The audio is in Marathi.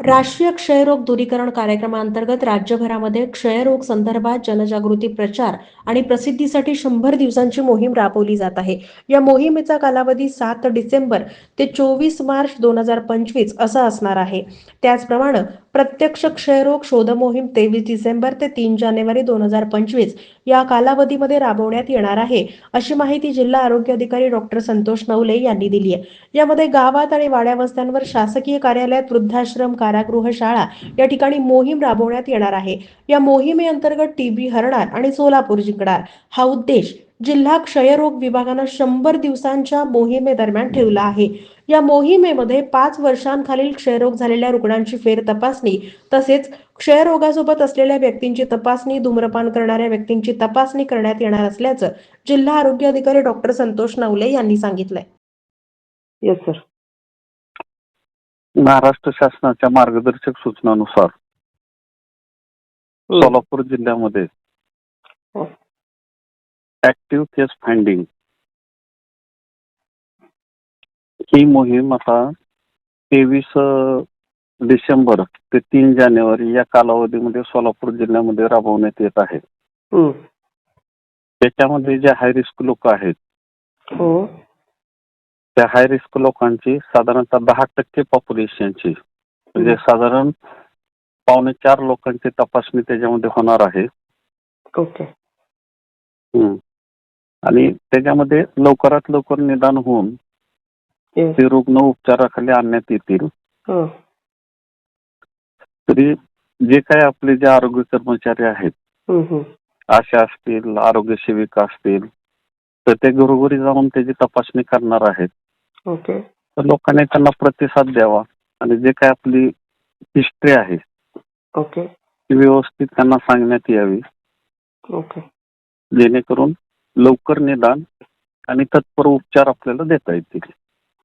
राष्ट्रीय क्षयरोग दूरीकरण कार्यक्रमांतर्गत राज्यभरामध्ये क्षयरोग संदर्भात जनजागृती प्रचार आणि प्रसिद्धीसाठी 100 दिवसांची मोहीम राबवली जात आहे. या मोहिमेचा कालावधी 7 डिसेंबर ते 24 मार्च 2025 असा असणार आहे. त्याचप्रमाणे प्रत्यक्ष क्षयरोग शोध मोहीम 23 डिसेंबर ते 3 जानेवारी 2025 या कालावधीमध्ये राबवण्यात येणार आहे, अशी माहिती जिल्हा आरोग्य अधिकारी डॉक्टर संतोष नवले यांनी दिली आहे. यामध्ये गावात आणि वाड्या वस्त्यांवर शासकीय कार्यालयात, वृद्धाश्रम, कारागृह, शाळा या ठिकाणी मोहीम राबवण्यात येणार आहे. या मोहिमेअंतर्गत टीबी हरणार आणि सोलापूर जिंकणार हा उद्देश जिल्हा क्षयरोग विभागानं 100 दिवसांच्या मोहिमेदरम्यान ठेवला आहे. या मोहिमेमध्ये 5 वर्षांखालील क्षयरोग झालेल्या रुग्णांची फेर तपासणी तसेच क्षयरोगासोबत असलेल्या व्यक्तींची तपासणी, धूम्रपान करणाऱ्या व्यक्तींची तपासणी करण्यात येणार असल्याचं जिल्हा आरोग्य अधिकारी डॉक्टर संतोष नवले यांनी सांगितलंय. Yes sir. महाराष्ट्र शासनाच्या मार्गदर्शक सूचनानुसार सोलापूर जिल्ह्यामध्ये ऍक्टिव्ह केस फाइंडिंग ही मोहीम आता 23 डिसेंबर ते 3 जानेवारी या कालावधीमध्ये सोलापूर जिल्ह्यामध्ये राबवण्यात येत आहे. त्याच्यामध्ये जे हाय रिस्क लोक आहेत त्या हाय रिस्क लोकांची साधारणतः 10% पॉप्युलेशनची म्हणजे साधारण 3.25 लोकांची तपासणी त्याच्यामध्ये होणार आहे. ओके. आणि त्याच्यामध्ये लवकरात लवकर निदान होऊन ते रुग्ण उपचाराखाली आणण्यात येतील. तरी जे काही आपले जे आरोग्य कर्मचारी आहेत, आशा असतील, आरोग्य सेविका असतील, तर ते घरोघरी जाऊन त्याची तपासणी करणार आहेत. ओके. तर लोकांनी त्यांना प्रतिसाद द्यावा आणि जे काही आपली हिस्ट्री आहे ओके. ती व्यवस्थित त्यांना सांगण्यात यावी. ओके. जेणेकरून लवकर निदान आणि तत्पर उपचार आपल्याला देता येतील.